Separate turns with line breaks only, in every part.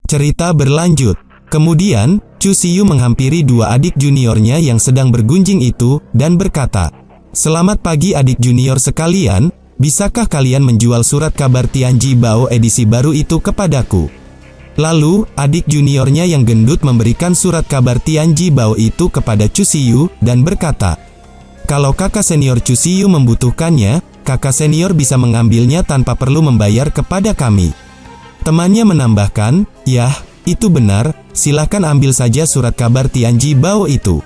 Cerita berlanjut. Kemudian, Chu Siyu menghampiri dua adik juniornya yang sedang bergunjing itu, dan berkata, "Selamat pagi adik junior sekalian, bisakah kalian menjual surat kabar Tianji Bao edisi baru itu kepadaku?" Lalu, adik juniornya yang gendut memberikan surat kabar Tianji Bao itu kepada Chu Siyu, dan berkata, "Kalau kakak senior Chu Siyu membutuhkannya, kakak senior bisa mengambilnya tanpa perlu membayar kepada kami." Temannya menambahkan, "Yah, itu benar, silakan ambil saja surat kabar Tianji Bao itu."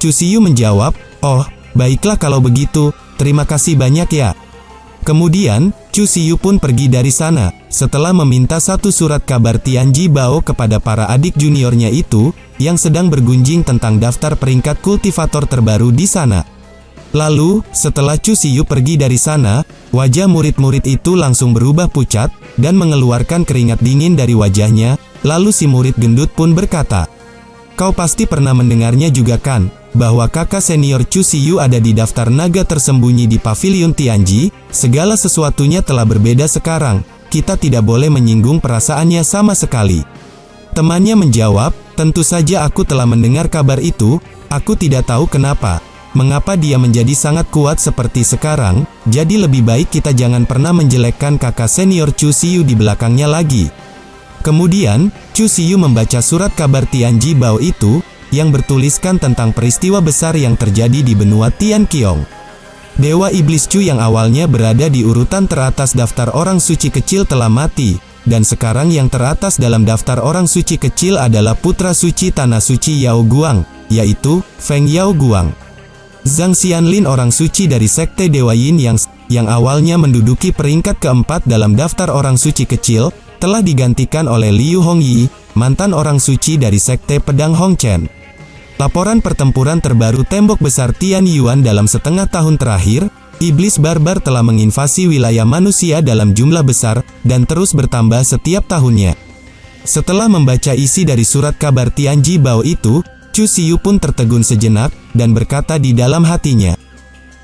Chu Siyu menjawab, "Oh, baiklah kalau begitu, terima kasih banyak ya." Kemudian, Chu Siyu pun pergi dari sana, setelah meminta satu surat kabar Tianji Bao kepada para adik juniornya itu, yang sedang bergunjing tentang daftar peringkat kultivator terbaru di sana. Lalu, setelah Chu Siyu pergi dari sana, wajah murid-murid itu langsung berubah pucat, dan mengeluarkan keringat dingin dari wajahnya, lalu si murid gendut pun berkata, "Kau pasti pernah mendengarnya juga kan, bahwa kakak senior Chu Siyu ada di daftar naga tersembunyi di Pavilion Tianji, segala sesuatunya telah berbeda sekarang, kita tidak boleh menyinggung perasaannya sama sekali." Temannya menjawab, "Tentu saja aku telah mendengar kabar itu, aku tidak tahu kenapa. Mengapa dia menjadi sangat kuat seperti sekarang, jadi lebih baik kita jangan pernah menjelekkan kakak senior Chu Siyu di belakangnya lagi." Kemudian, Chu Siyu membaca surat kabar Tianji Bao itu, yang bertuliskan tentang peristiwa besar yang terjadi di benua Tianqiong. Dewa Iblis Chu yang awalnya berada di urutan teratas daftar orang suci kecil telah mati, dan sekarang yang teratas dalam daftar orang suci kecil adalah putra suci Tanah Suci Yao Guang, yaitu Feng Yao Guang. Zhang Xianlin orang suci dari Sekte Dewa Yin yang awalnya menduduki peringkat keempat dalam daftar orang suci kecil, telah digantikan oleh Liu Hongyi, mantan orang suci dari Sekte Pedang Hongchen. Laporan pertempuran terbaru tembok besar Tian Yuan dalam setengah tahun terakhir, iblis barbar telah menginvasi wilayah manusia dalam jumlah besar, dan terus bertambah setiap tahunnya. Setelah membaca isi dari surat kabar Tianji Bao itu, Chu Siyu pun tertegun sejenak, dan berkata di dalam hatinya,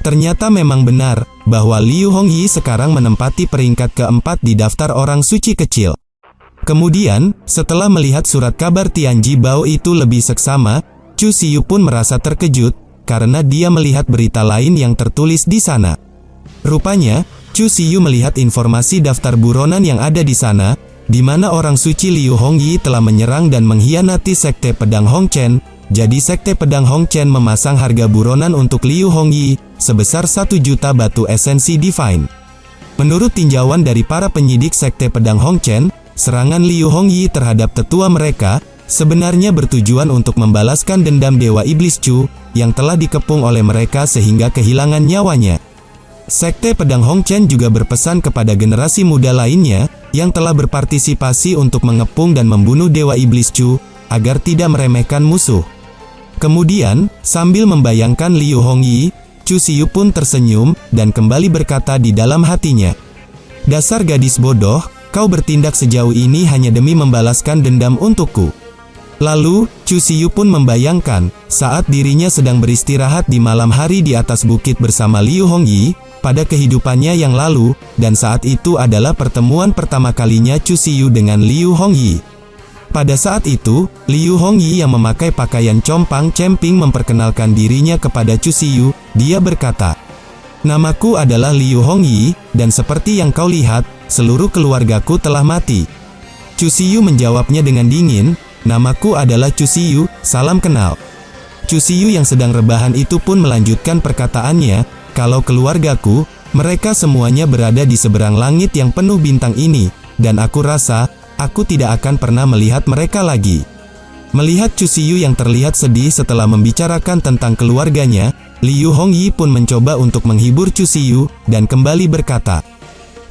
ternyata memang benar, bahwa Liu Hongyi sekarang menempati peringkat keempat di daftar orang suci kecil. Kemudian, setelah melihat surat kabar Tianji Bao itu lebih seksama, Chu Siyu pun merasa terkejut, karena dia melihat berita lain yang tertulis di sana. Rupanya, Chu Siyu melihat informasi daftar buronan yang ada di sana, di mana orang suci Liu Hongyi telah menyerang dan mengkhianati Sekte Pedang Hongchen. Jadi Sekte Pedang Hongchen memasang harga buronan untuk Liu Hongyi, sebesar 1 juta batu esensi Divine. Menurut tinjauan dari para penyidik Sekte Pedang Hongchen, serangan Liu Hongyi terhadap tetua mereka, sebenarnya bertujuan untuk membalaskan dendam Dewa Iblis Chu, yang telah dikepung oleh mereka sehingga kehilangan nyawanya. Sekte Pedang Hongchen juga berpesan kepada generasi muda lainnya, yang telah berpartisipasi untuk mengepung dan membunuh Dewa Iblis Chu, agar tidak meremehkan musuh. Kemudian, sambil membayangkan Liu Hongyi, Chu Siyu pun tersenyum, dan kembali berkata di dalam hatinya, "Dasar gadis bodoh, kau bertindak sejauh ini hanya demi membalaskan dendam untukku." Lalu, Chu Siyu pun membayangkan, saat dirinya sedang beristirahat di malam hari di atas bukit bersama Liu Hongyi, pada kehidupannya yang lalu, dan saat itu adalah pertemuan pertama kalinya Chu Siyu dengan Liu Hongyi. Pada saat itu, Liu Hongyi yang memakai pakaian compang-camping memperkenalkan dirinya kepada Chu Siyu. Dia berkata, "Namaku adalah Liu Hongyi, dan seperti yang kau lihat, seluruh keluargaku telah mati." Chu Siyu menjawabnya dengan dingin, "Namaku adalah Chu Siyu, salam kenal." Chu Siyu yang sedang rebahan itu pun melanjutkan perkataannya, "Kalau keluargaku, mereka semuanya berada di seberang langit yang penuh bintang ini, dan aku rasa, aku tidak akan pernah melihat mereka lagi." Melihat Chu Siyu yang terlihat sedih setelah membicarakan tentang keluarganya, Liu Hongyi pun mencoba untuk menghibur Chu Siyu, dan kembali berkata,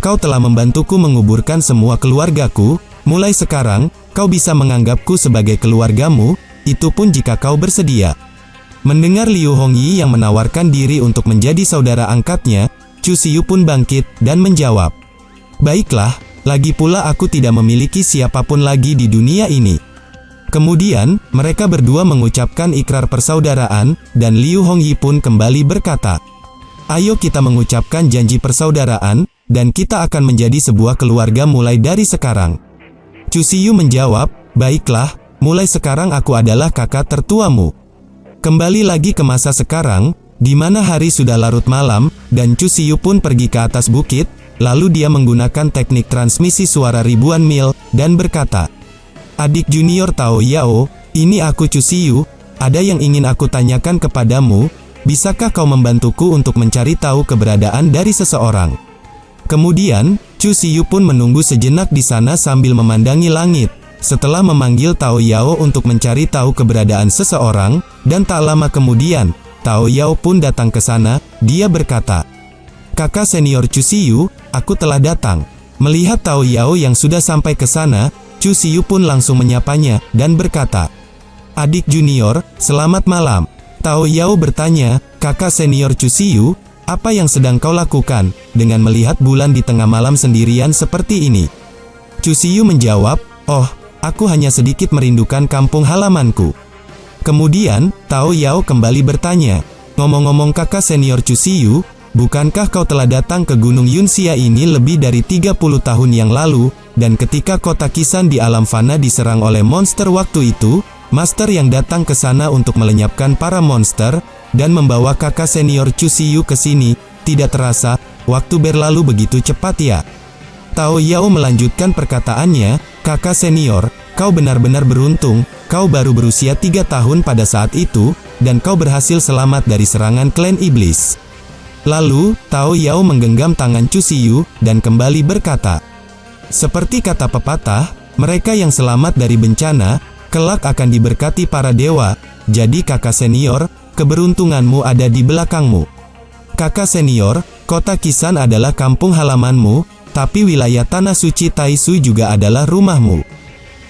"Kau telah membantuku menguburkan semua keluargaku, mulai sekarang, kau bisa menganggapku sebagai keluargamu, itu pun jika kau bersedia." Mendengar Liu Hongyi yang menawarkan diri untuk menjadi saudara angkatnya, Chu Siyu pun bangkit, dan menjawab, "Baiklah, lagi pula aku tidak memiliki siapapun lagi di dunia ini." Kemudian, mereka berdua mengucapkan ikrar persaudaraan, dan Liu Hongyi pun kembali berkata, "Ayo kita mengucapkan janji persaudaraan, dan kita akan menjadi sebuah keluarga mulai dari sekarang." Chu Siyu menjawab, "Baiklah, mulai sekarang aku adalah kakak tertuamu." Kembali lagi ke masa sekarang, di mana hari sudah larut malam, dan Chu Siyu pun pergi ke atas bukit, lalu dia menggunakan teknik transmisi suara ribuan mil, dan berkata, "Adik junior Tao Yao, ini aku Chu Siyu, ada yang ingin aku tanyakan kepadamu, bisakah kau membantuku untuk mencari tahu keberadaan dari seseorang?" Kemudian, Chu Siyu pun menunggu sejenak di sana sambil memandangi langit. Setelah memanggil Tao Yao untuk mencari tahu keberadaan seseorang, dan tak lama kemudian, Tao Yao pun datang ke sana. Dia berkata, "Kakak senior Chu Siyu, aku telah datang." Melihat Tao Yao yang sudah sampai ke sana, Chu Siyu pun langsung menyapanya, dan berkata, "Adik junior, selamat malam." Tao Yao bertanya, "Kakak senior Chu Siyu, apa yang sedang kau lakukan, dengan melihat bulan di tengah malam sendirian seperti ini?" Chu Siyu menjawab, "Oh, aku hanya sedikit merindukan kampung halamanku." Kemudian, Tao Yao kembali bertanya, "Ngomong-ngomong kakak senior Chu Siyu, bukankah kau telah datang ke Gunung Yunxia ini lebih dari 30 tahun yang lalu, dan ketika kota Kisan di alam fana diserang oleh monster waktu itu, master yang datang ke sana untuk melenyapkan para monster, dan membawa kakak senior Chu Siyu ke sini, tidak terasa, waktu berlalu begitu cepat ya?" Tao Yao melanjutkan perkataannya, "Kakak senior, kau benar-benar beruntung, kau baru berusia 3 tahun pada saat itu, dan kau berhasil selamat dari serangan klan iblis." Lalu, Tao Yao menggenggam tangan Chu Siyu, dan kembali berkata, "Seperti kata pepatah, mereka yang selamat dari bencana, kelak akan diberkati para dewa, jadi kakak senior, keberuntunganmu ada di belakangmu." Kakak senior, kota Kisan adalah kampung halamanmu, tapi wilayah Tanah Suci Taisu juga adalah rumahmu.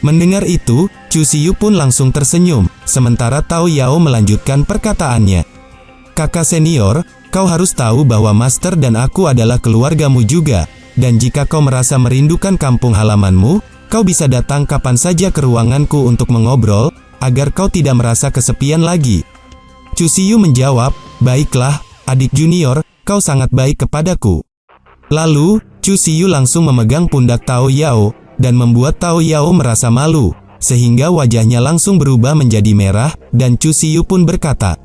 Mendengar itu, Chu Siyu pun langsung tersenyum, sementara Tao Yao melanjutkan perkataannya. "Kakak senior, kau harus tahu bahwa master dan aku adalah keluargamu juga, dan jika kau merasa merindukan kampung halamanmu, kau bisa datang kapan saja ke ruanganku untuk mengobrol, agar kau tidak merasa kesepian lagi." Chu Siyu menjawab, "Baiklah, adik junior, kau sangat baik kepadaku." Lalu, Chu Siyu langsung memegang pundak Tao Yao, dan membuat Tao Yao merasa malu, sehingga wajahnya langsung berubah menjadi merah, dan Chu Siyu pun berkata,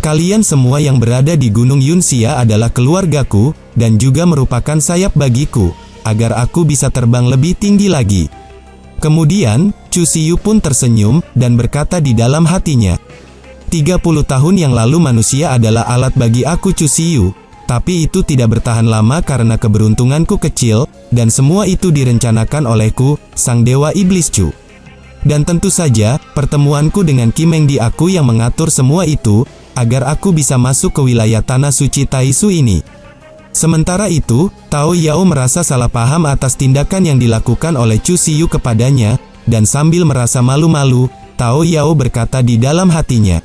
"Kalian semua yang berada di Gunung Yunxia adalah keluargaku, dan juga merupakan sayap bagiku, agar aku bisa terbang lebih tinggi lagi." Kemudian, Chu Siyu pun tersenyum, dan berkata di dalam hatinya, 30 tahun yang lalu manusia adalah alat bagi aku Chu Siyu, tapi itu tidak bertahan lama karena keberuntunganku kecil, dan semua itu direncanakan olehku, sang dewa iblis Chu. Dan tentu saja, pertemuanku dengan Kimeng di aku yang mengatur semua itu, agar aku bisa masuk ke wilayah Tanah Suci Taisu ini. Sementara itu, Tao Yao merasa salah paham atas tindakan yang dilakukan oleh Chu Siyu kepadanya, dan sambil merasa malu-malu, Tao Yao berkata di dalam hatinya,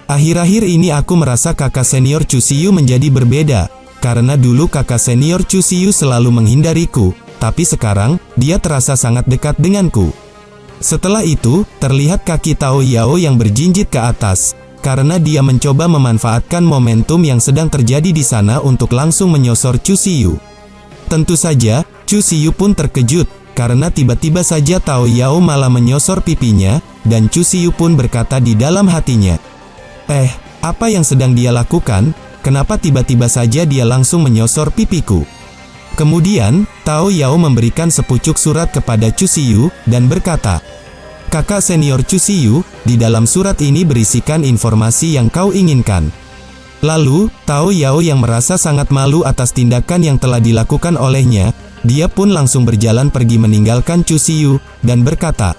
"Akhir-akhir ini aku merasa kakak senior Chu Siyu menjadi berbeda, karena dulu kakak senior Chu Siyu selalu menghindariku, tapi sekarang, dia terasa sangat dekat denganku." Setelah itu, terlihat kaki Tao Yao yang berjinjit ke atas, karena dia mencoba memanfaatkan momentum yang sedang terjadi di sana untuk langsung menyosor Chu Siyu. Tentu saja, Chu Siyu pun terkejut, karena tiba-tiba saja Tao Yao malah menyosor pipinya, dan Chu Siyu pun berkata di dalam hatinya, apa yang sedang dia lakukan? Kenapa tiba-tiba saja dia langsung menyosor pipiku?" Kemudian, Tao Yao memberikan sepucuk surat kepada Chu Siyu, dan berkata, "Kakak senior Chu Siyu, di dalam surat ini berisikan informasi yang kau inginkan." Lalu, Tao Yao yang merasa sangat malu atas tindakan yang telah dilakukan olehnya, dia pun langsung berjalan pergi meninggalkan Chu Siyu, dan berkata,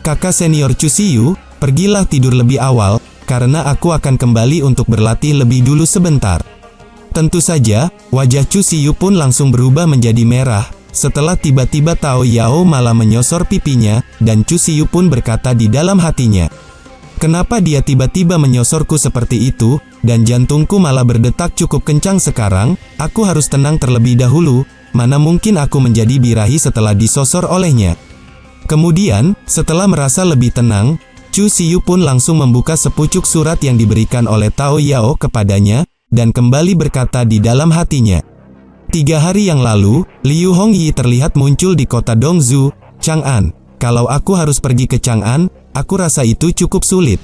"Kakak senior Chu Siyu, pergilah tidur lebih awal, karena aku akan kembali untuk berlatih lebih dulu sebentar." Tentu saja, wajah Chu Siyu pun langsung berubah menjadi merah, setelah tiba-tiba Tao Yao malah menyosor pipinya, dan Chu Siyu pun berkata di dalam hatinya, "Kenapa dia tiba-tiba menyosorku seperti itu, dan jantungku malah berdetak cukup kencang sekarang, aku harus tenang terlebih dahulu, mana mungkin aku menjadi birahi setelah disosor olehnya." Kemudian, setelah merasa lebih tenang, Chu Siyu pun langsung membuka sepucuk surat yang diberikan oleh Tao Yao kepadanya, dan kembali berkata di dalam hatinya, 3 hari yang lalu, Liu Hongyi terlihat muncul di kota Dongzhou, Chang'an. Kalau aku harus pergi ke Chang'an, aku rasa itu cukup sulit.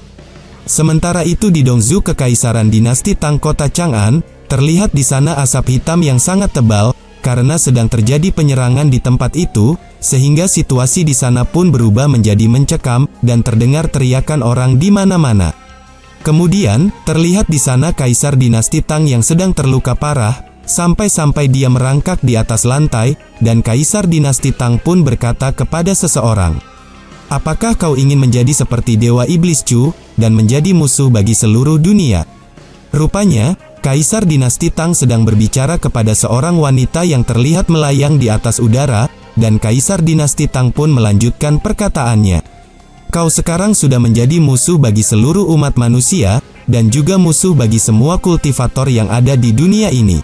Sementara itu di Dongzhou Kekaisaran Dinasti Tang kota Chang'an, terlihat di sana asap hitam yang sangat tebal, karena sedang terjadi penyerangan di tempat itu, sehingga situasi di sana pun berubah menjadi mencekam, dan terdengar teriakan orang di mana-mana. Kemudian, terlihat di sana Kaisar Dinasti Tang yang sedang terluka parah, sampai-sampai dia merangkak di atas lantai, dan Kaisar Dinasti Tang pun berkata kepada seseorang, "Apakah kau ingin menjadi seperti Dewa Iblis Chu, dan menjadi musuh bagi seluruh dunia?" Rupanya, Kaisar Dinasti Tang sedang berbicara kepada seorang wanita yang terlihat melayang di atas udara, dan Kaisar Dinasti Tang pun melanjutkan perkataannya. "Kau sekarang sudah menjadi musuh bagi seluruh umat manusia, dan juga musuh bagi semua kultivator yang ada di dunia ini."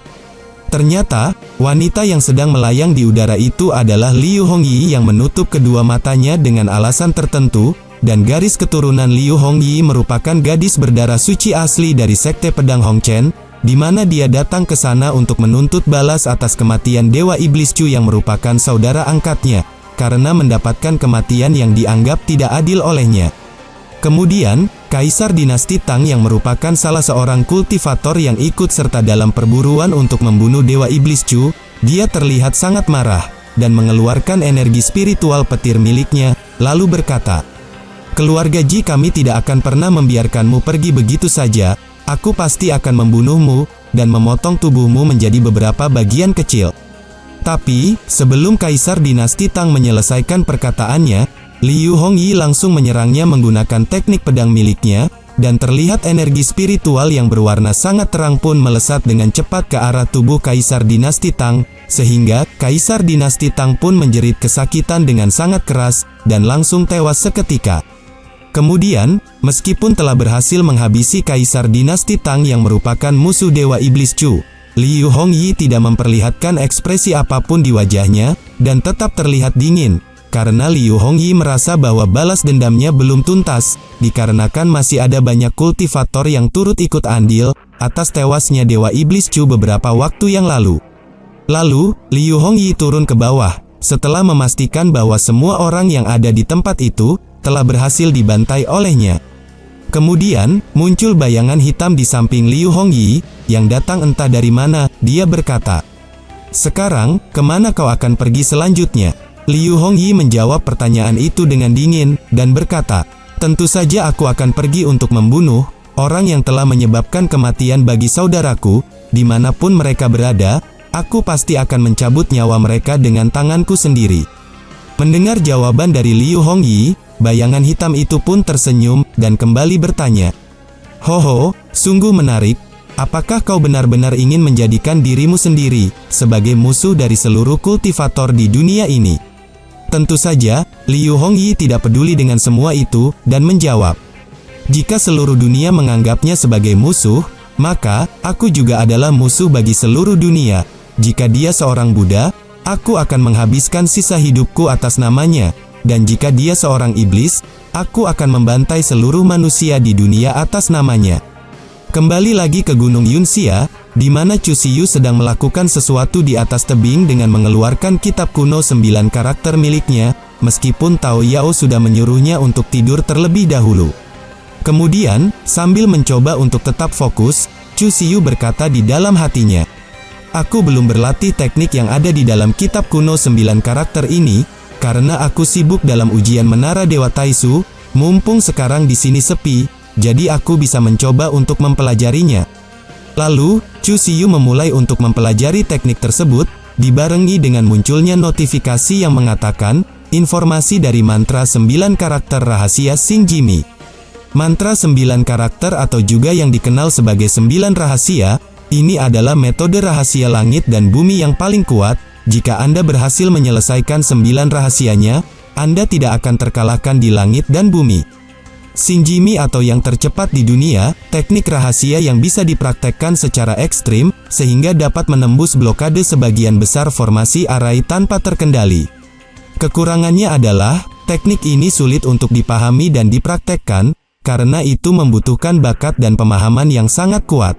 Ternyata, wanita yang sedang melayang di udara itu adalah Liu Hongyi yang menutup kedua matanya dengan alasan tertentu, dan garis keturunan Liu Hongyi merupakan gadis berdarah suci asli dari Sekte Pedang Hongchen, di mana dia datang ke sana untuk menuntut balas atas kematian Dewa Iblis Chu yang merupakan saudara angkatnya, karena mendapatkan kematian yang dianggap tidak adil olehnya. Kemudian, Kaisar Dinasti Tang yang merupakan salah seorang kultivator yang ikut serta dalam perburuan untuk membunuh Dewa Iblis Chu, dia terlihat sangat marah, dan mengeluarkan energi spiritual petir miliknya, lalu berkata, "Keluarga Ji, kami tidak akan pernah membiarkanmu pergi begitu saja, aku pasti akan membunuhmu, dan memotong tubuhmu menjadi beberapa bagian kecil." Tapi, sebelum Kaisar Dinasti Tang menyelesaikan perkataannya, Liu Hongyi langsung menyerangnya menggunakan teknik pedang miliknya, dan terlihat energi spiritual yang berwarna sangat terang pun melesat dengan cepat ke arah tubuh Kaisar Dinasti Tang, sehingga Kaisar Dinasti Tang pun menjerit kesakitan dengan sangat keras, dan langsung tewas seketika. Kemudian, meskipun telah berhasil menghabisi Kaisar Dinasti Tang yang merupakan musuh Dewa Iblis Chu, Liu Hongyi tidak memperlihatkan ekspresi apapun di wajahnya, dan tetap terlihat dingin. Karena Liu Hongyi merasa bahwa balas dendamnya belum tuntas, dikarenakan masih ada banyak kultivator yang turut ikut andil atas tewasnya Dewa Iblis Chu beberapa waktu yang lalu. Lalu, Liu Hongyi turun ke bawah, setelah memastikan bahwa semua orang yang ada di tempat itu telah berhasil dibantai olehnya. Kemudian, muncul bayangan hitam di samping Liu Hongyi, yang datang entah dari mana. Dia berkata, "Sekarang, kemana kau akan pergi selanjutnya?" Liu Hongyi menjawab pertanyaan itu dengan dingin, dan berkata, "Tentu saja aku akan pergi untuk membunuh orang yang telah menyebabkan kematian bagi saudaraku, dimanapun mereka berada, aku pasti akan mencabut nyawa mereka dengan tanganku sendiri." Mendengar jawaban dari Liu Hongyi, bayangan hitam itu pun tersenyum, dan kembali bertanya, "Hoho, sungguh menarik. Apakah kau benar-benar ingin menjadikan dirimu sendiri sebagai musuh dari seluruh kultivator di dunia ini?" Tentu saja, Liu Hongyi tidak peduli dengan semua itu, dan menjawab, "Jika seluruh dunia menganggapnya sebagai musuh, maka aku juga adalah musuh bagi seluruh dunia. Jika dia seorang Buddha, aku akan menghabiskan sisa hidupku atas namanya, dan jika dia seorang iblis, aku akan membantai seluruh manusia di dunia atas namanya." Kembali lagi ke Gunung Yunxia, di mana Chu Xiyu sedang melakukan sesuatu di atas tebing dengan mengeluarkan kitab kuno 9 karakter miliknya, meskipun Tao Yao sudah menyuruhnya untuk tidur terlebih dahulu. Kemudian, sambil mencoba untuk tetap fokus, Chu Xiyu berkata di dalam hatinya, "Aku belum berlatih teknik yang ada di dalam kitab kuno 9 karakter ini, karena aku sibuk dalam ujian Menara Dewa Taisu. Mumpung sekarang di sini sepi, jadi aku bisa mencoba untuk mempelajarinya." Lalu, Chu Xiyu memulai untuk mempelajari teknik tersebut, dibarengi dengan munculnya notifikasi yang mengatakan, informasi dari mantra 9 karakter rahasia Xing Jimi. Mantra 9 karakter atau juga yang dikenal sebagai 9 rahasia, ini adalah metode rahasia langit dan bumi yang paling kuat. Jika Anda berhasil menyelesaikan 9 rahasianya, Anda tidak akan terkalahkan di langit dan bumi. Xing Jimi atau yang tercepat di dunia, teknik rahasia yang bisa dipraktekkan secara ekstrim, sehingga dapat menembus blokade sebagian besar formasi arai tanpa terkendali. Kekurangannya adalah, teknik ini sulit untuk dipahami dan dipraktekkan, karena itu membutuhkan bakat dan pemahaman yang sangat kuat.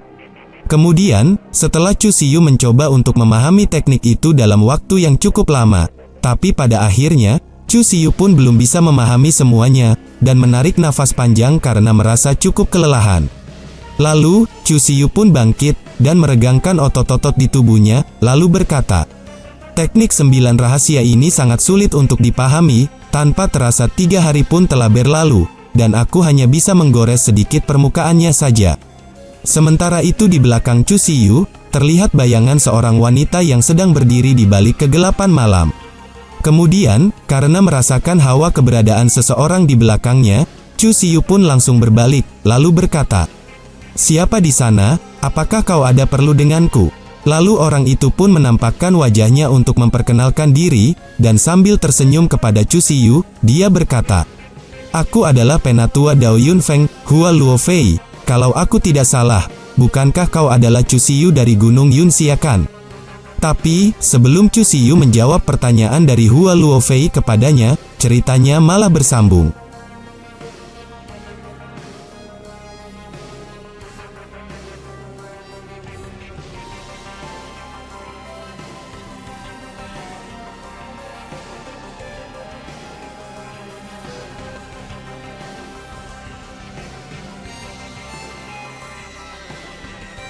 Kemudian, setelah Chu Xiyu mencoba untuk memahami teknik itu dalam waktu yang cukup lama, tapi pada akhirnya, Chu Siyu pun belum bisa memahami semuanya, dan menarik nafas panjang karena merasa cukup kelelahan. Lalu, Chu Siyu pun bangkit, dan meregangkan otot-otot di tubuhnya, lalu berkata, "Teknik 9 rahasia ini sangat sulit untuk dipahami, tanpa terasa 3 hari pun telah berlalu, dan aku hanya bisa menggores sedikit permukaannya saja." Sementara itu di belakang Chu Siyu, terlihat bayangan seorang wanita yang sedang berdiri di balik kegelapan malam. Kemudian, karena merasakan hawa keberadaan seseorang di belakangnya, Chu Siyu pun langsung berbalik, lalu berkata, "Siapa di sana? Apakah kau ada perlu denganku?" Lalu orang itu pun menampakkan wajahnya untuk memperkenalkan diri, dan sambil tersenyum kepada Chu Siyu, dia berkata, "Aku adalah penatua Dao Yun Feng, Hua Luo Fei. Kalau aku tidak salah, bukankah kau adalah Chu Siyu dari Gunung Yun Siakan?" Tapi, sebelum Chu Siyu menjawab pertanyaan dari Hua Luo Fei kepadanya, ceritanya malah bersambung.